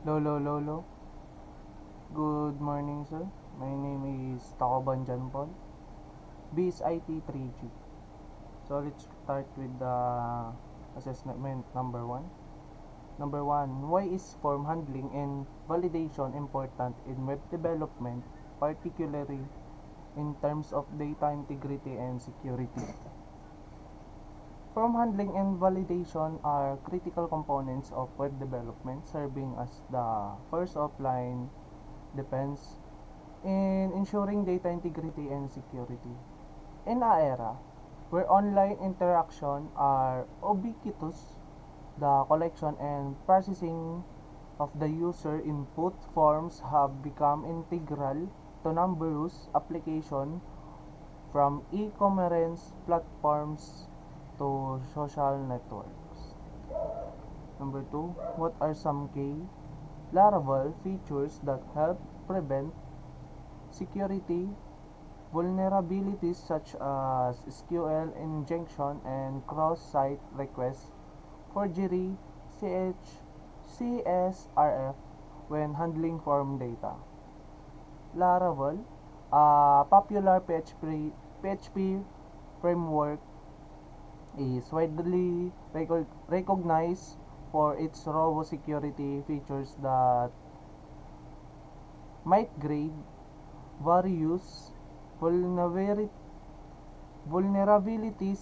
Lolo, Lolo. Good morning, sir. My name is Tacoban John Paul, BSIT 3G. So let's start with the assessment number one. Number one, why is form handling and validation important in web development, particularly in terms of data integrity and security? Form handling and validation are critical components of web development, serving as the first offline defense in ensuring data integrity and security. In an era where online interaction are ubiquitous, the collection and processing of the user input forms have become integral to numerous applications from e-commerce platforms to social networks. Number 2, what are some key Laravel features that help prevent security vulnerabilities such as SQL injection and cross-site requests, forgery, CSRF when handling form data? Laravel, a popular PHP framework, is widely recognized for its robust security features that mitigate various vulnerabilities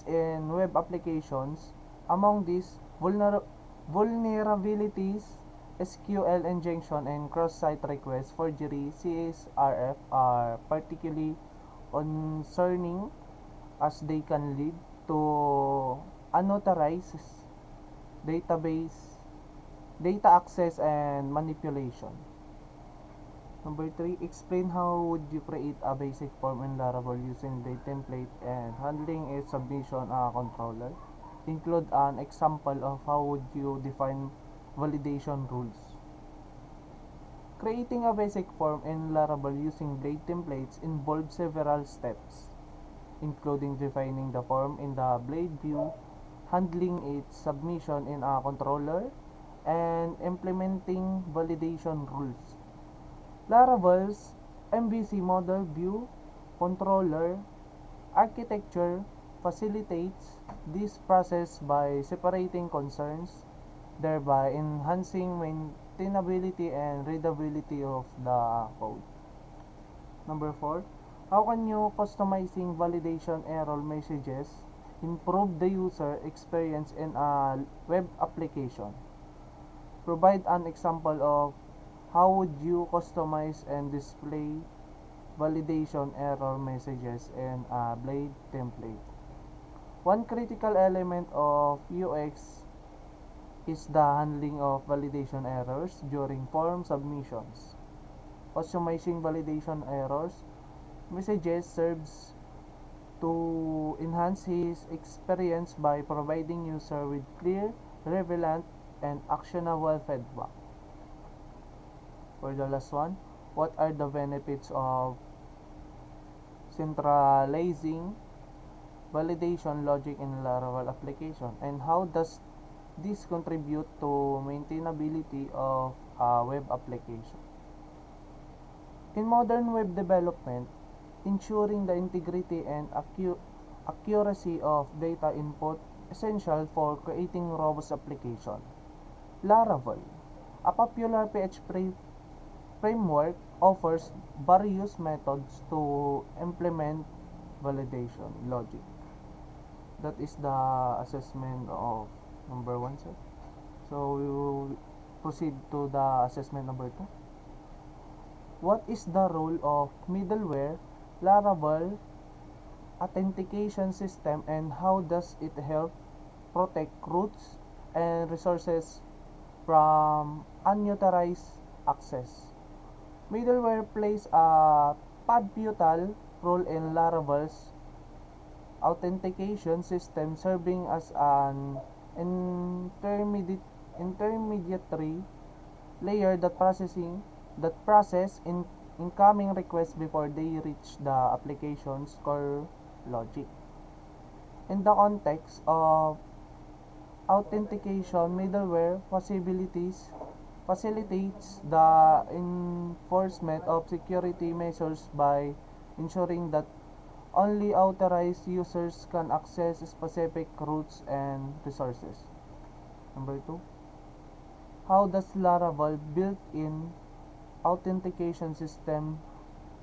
in web applications. Among these vulnerabilities, SQL injection and cross-site request forgery (CSRF) are particularly concerning as they can lead to unauthorized database data access and manipulation. Number 3, explain how would you create a basic form in Laravel using the template and handling its submission a controller. Include an example of how would you define validation rules. Creating a basic form in Laravel using blade templates involves several steps, including defining the form in the blade view, handling its submission in a controller, and implementing validation rules. Laravel's MVC model view controller architecture facilitates this process by separating concerns, thereby enhancing maintainability and readability of the code. Number 4, how can you customizing validation error messages improve the user experience in a web application? Provide an example of how would you customize and display validation error messages in a blade template. One critical element of UX is the handling of validation errors during form submissions. Customizing validation errors messages serves to enhance his experience by providing user with clear, relevant, and actionable feedback. For the last one, what are the benefits of centralizing validation logic in Laravel application, and how does this contribute to maintainability of a web application? In modern web development, ensuring the integrity and accuracy of data input essential for creating robust application. Laravel, a popular PHP framework, offers various methods to implement validation logic. That is the assessment of number 1, sir. So we will proceed to the assessment number 2. What is the role of middleware, Laravel authentication system, and how does it help protect routes and resources from unauthorized access? Middleware plays a pivotal role in Laravel's authentication system, serving as an intermediary layer that process incoming requests before they reach the application's core logic. In the context of authentication, middleware facilities facilitates the enforcement of security measures by ensuring that only authorized users can access specific routes and resources. Number 2. How does Laravel built-in authentication system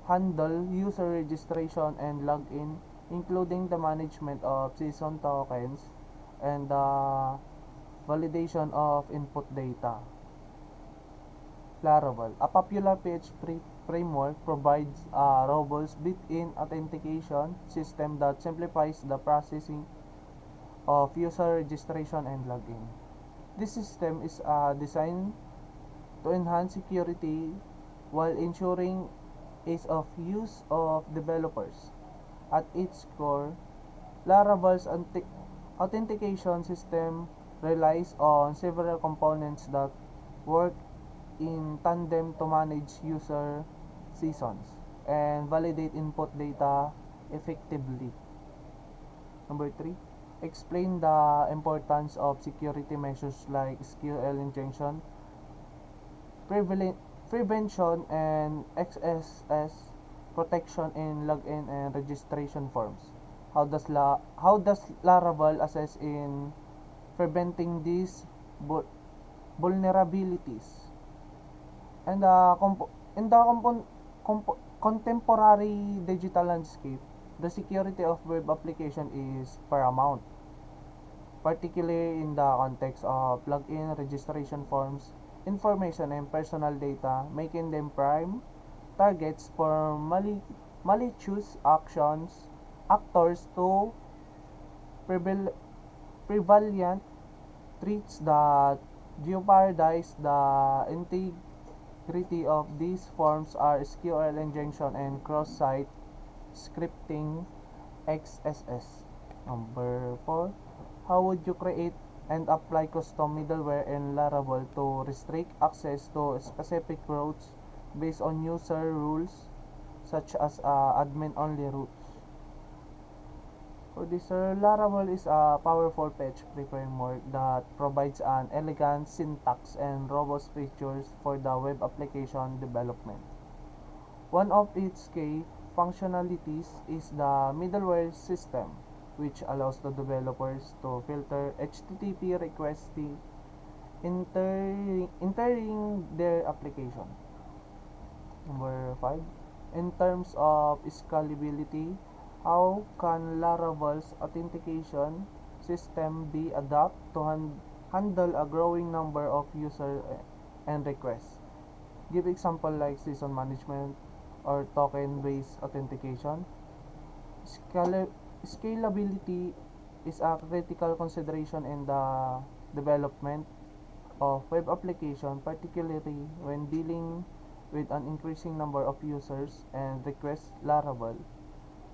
handle user registration and login, including the management of season tokens and the validation of input data? Laravel, a popular PHP framework, provides a robust built-in authentication system that simplifies the processing of user registration and login. This system is designed to enhance security while ensuring ease of use of developers. At its core, Laravel's authentication system relies on several components that work in tandem to manage user sessions and validate input data effectively. Number 3. Explain the importance of security measures like SQL injection, prevention, and XSS protection in login and registration forms. How does Laravel assess in preventing these vulnerabilities? And in the contemporary digital landscape, the security of web application is paramount, particularly in the context of login, registration forms, information, and personal data, making them prime targets for malicious actors to prevalent threats that jeopardize the integrity of these forms are SQL injection and cross-site scripting XSS. Number 4. How would you create and apply custom middleware in Laravel to restrict access to specific routes based on user rules, such as admin-only routes? For this, Laravel is a powerful PHP framework that provides an elegant syntax and robust features for the web application development. One of its key functionalities is the middleware system, which allows the developers to filter HTTP requests entering their application. Number 5. In terms of scalability, how can Laravel's authentication system be adapted to handle a growing number of users and requests? Give example like season management or token-based authentication. Scalability is a critical consideration in the development of web application, particularly when dealing with an increasing number of users and requests. Laravel,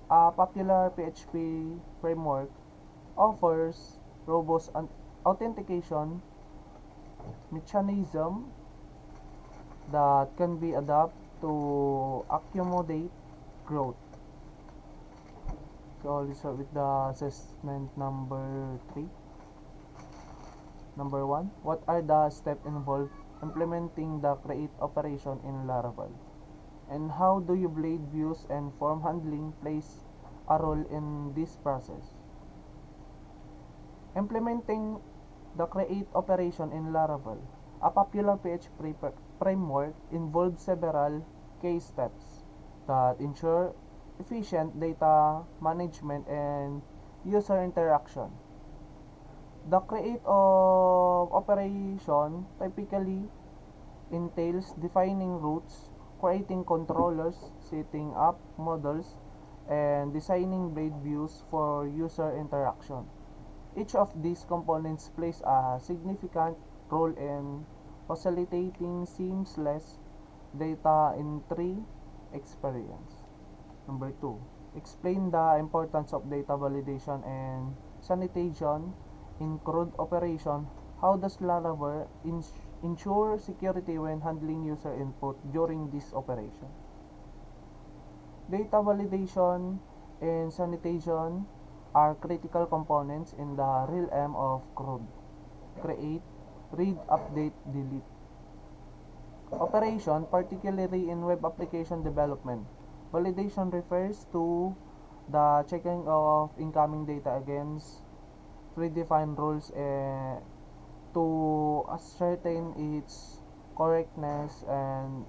a popular PHP framework, offers robust authentication mechanism that can be adapted to accommodate growth. So let's start with the assessment number 3. Number 1. What are the steps involved implementing the create operation in Laravel? And how do you blade views and form handling plays a role in this process? Implementing the create operation in Laravel, a popular PHP framework, involves several key steps that ensure efficient data management and user interaction. The create of operation typically entails defining routes, creating controllers, setting up models, and designing blade views for user interaction. Each of these components plays a significant role in facilitating seamless data entry experience. Number 2. Explain the importance of data validation and sanitation in CRUD operation. How does Laravel ensure security when handling user input during this operation? Data validation and sanitation are critical components in the realm of CRUD. Create, read, update, delete. Operation, particularly in web application development. Validation refers to the checking of incoming data against predefined rules to ascertain its correctness and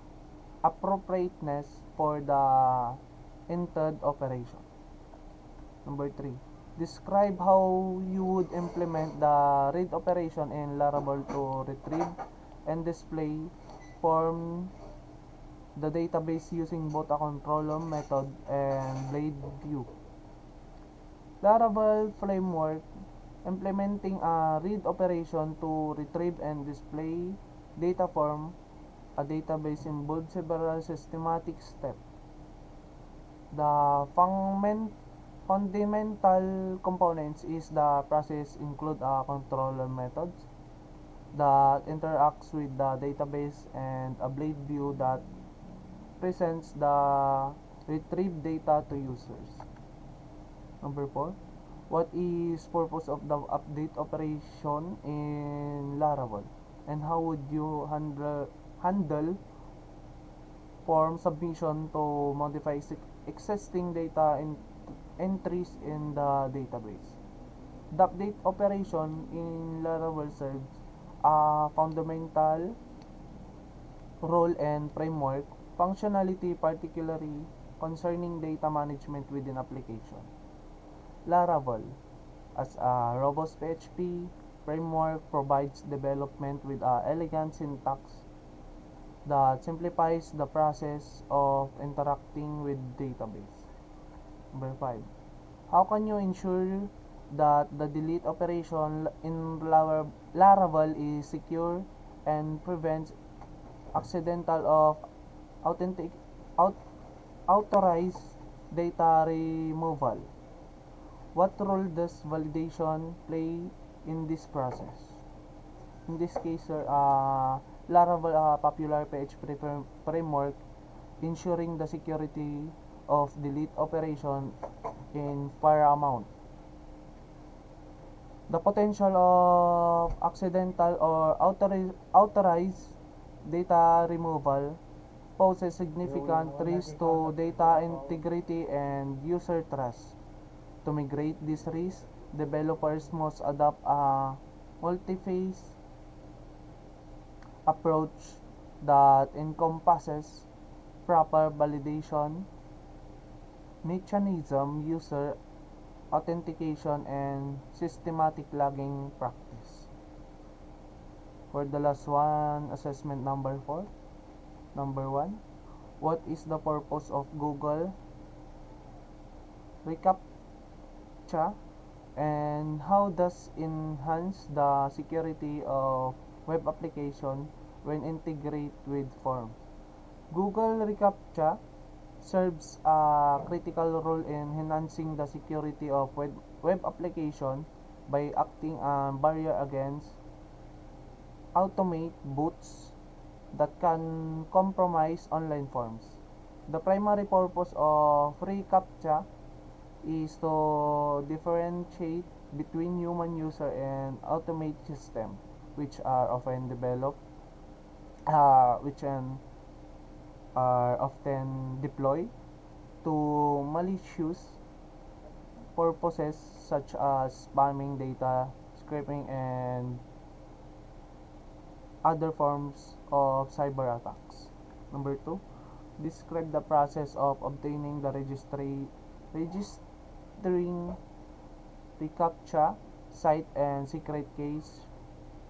appropriateness for the intended operation. Number 3. Describe how you would implement the read operation in Laravel to retrieve and display form the database using both a controller method and blade view. Laravel framework implementing a read operation to retrieve and display data from a database involves several systematic steps. The fundamental components is the process include a controller methods that interacts with the database and a blade view that presents the retrieved data to users. Number 4. What is purpose of the update operation in Laravel and how would you handle form submission to modify existing data entries in the database? The update operation in Laravel serves a fundamental role and framework functionality, particularly concerning data management within application. Laravel, as a robust PHP framework, provides development with an elegant syntax that simplifies the process of interacting with database. Number 5. How can you ensure that the delete operation in Laravel is secure and prevents accidental of authentic authorized data removal? What role does validation play in this process? In this case, sir, Laravel, a popular PHP framework, ensuring the security of delete operation in paramount. The potential of accidental or authorized data removal poses significant risk to data integrity and user trust. To mitigate this risk, developers must adopt a multi-phase approach that encompasses proper validation mechanism, user authentication, and systematic logging practice. For the last one, assessment number 4. Number 1. What is the purpose of Google reCAPTCHA and how does enhance the security of web application when integrated with forms? Google reCAPTCHA serves a critical role in enhancing the security of web application by acting a barrier against automate bots that can compromise online forms. The primary purpose of reCAPTCHA is to differentiate between human user and automate system, which are often developed, which are often deployed to malicious purposes such as spamming data, scraping, and other forms of cyber attacks. Number 2, describe the process of obtaining the registering reCAPTCHA site and secret keys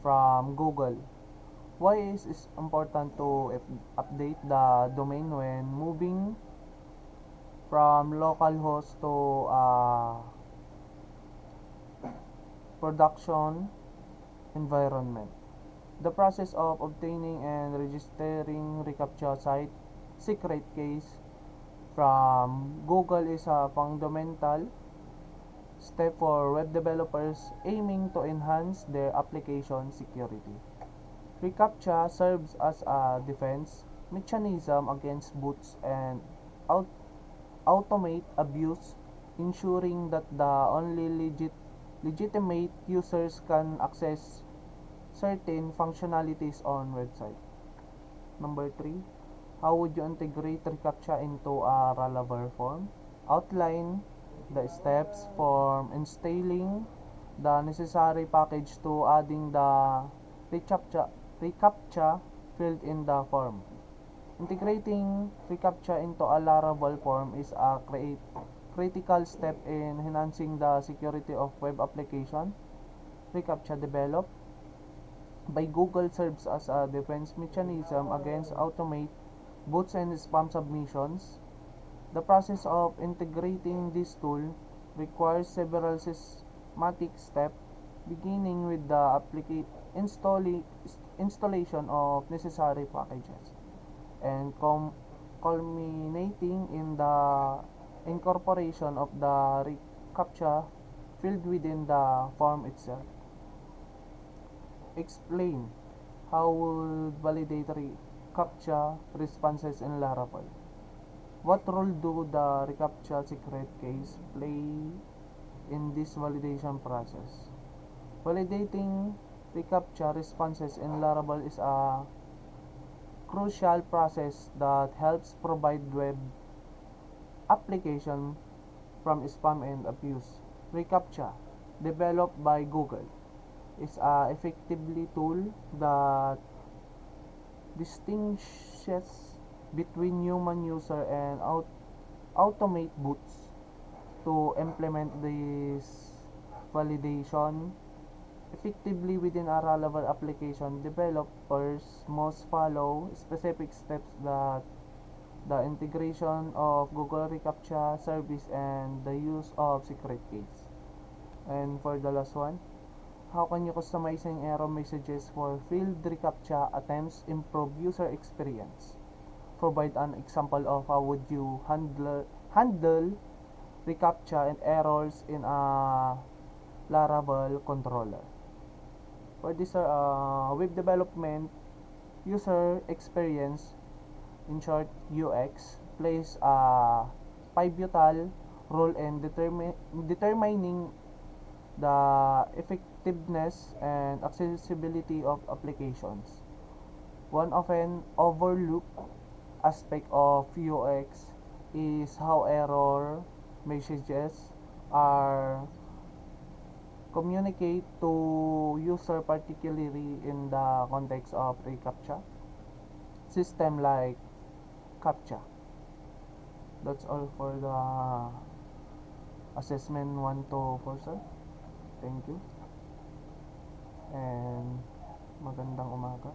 from Google. Why is it important to update the domain when moving from localhost to production environment? The process of obtaining and registering reCAPTCHA site secret keys from Google is a fundamental step for web developers aiming to enhance their application security. reCAPTCHA serves as a defense mechanism against bots and automate abuse, ensuring that the only legitimate users can access certain functionalities on website. Number 3, how would you integrate reCAPTCHA into a Ralaver form? Outline the steps from installing the necessary package to adding the reCAPTCHA field in the form. Integrating reCAPTCHA into a Laravel form is a critical step in enhancing the security of web application. reCAPTCHA developed by Google serves as a defense mechanism against automate bots and spam submissions. The process of integrating this tool requires several systematic steps, beginning with the installation of necessary packages and culminating in the incorporation of the reCAPTCHA field within the form itself. Explain how would validate reCAPTCHA responses in Laravel. What role do the reCAPTCHA secret keys play in this validation process? Validating reCAPTCHA responses in Laravel is a crucial process that helps provide web application from spam and abuse. reCAPTCHA, developed by Google, is a effectively tool that distinguishes between human user and automate bots. To implement this validation effectively within a Laravel application, developers must follow specific steps that the integration of Google reCAPTCHA service and the use of secret keys. And for the last one, how can you customizing error messages for field reCAPTCHA attempts improve user experience? Provide an example of how would you handle reCAPTCHA and errors in a Laravel controller. For this web development, user experience, in short UX, plays a pivotal role in determining the effectiveness and accessibility of applications. One often overlooked aspect of UX is how error messages are communicate to user, particularly in the context of reCAPTCHA system like CAPTCHA. That's all for the assessment 1 to 4, sir. Thank you and magandang umaga.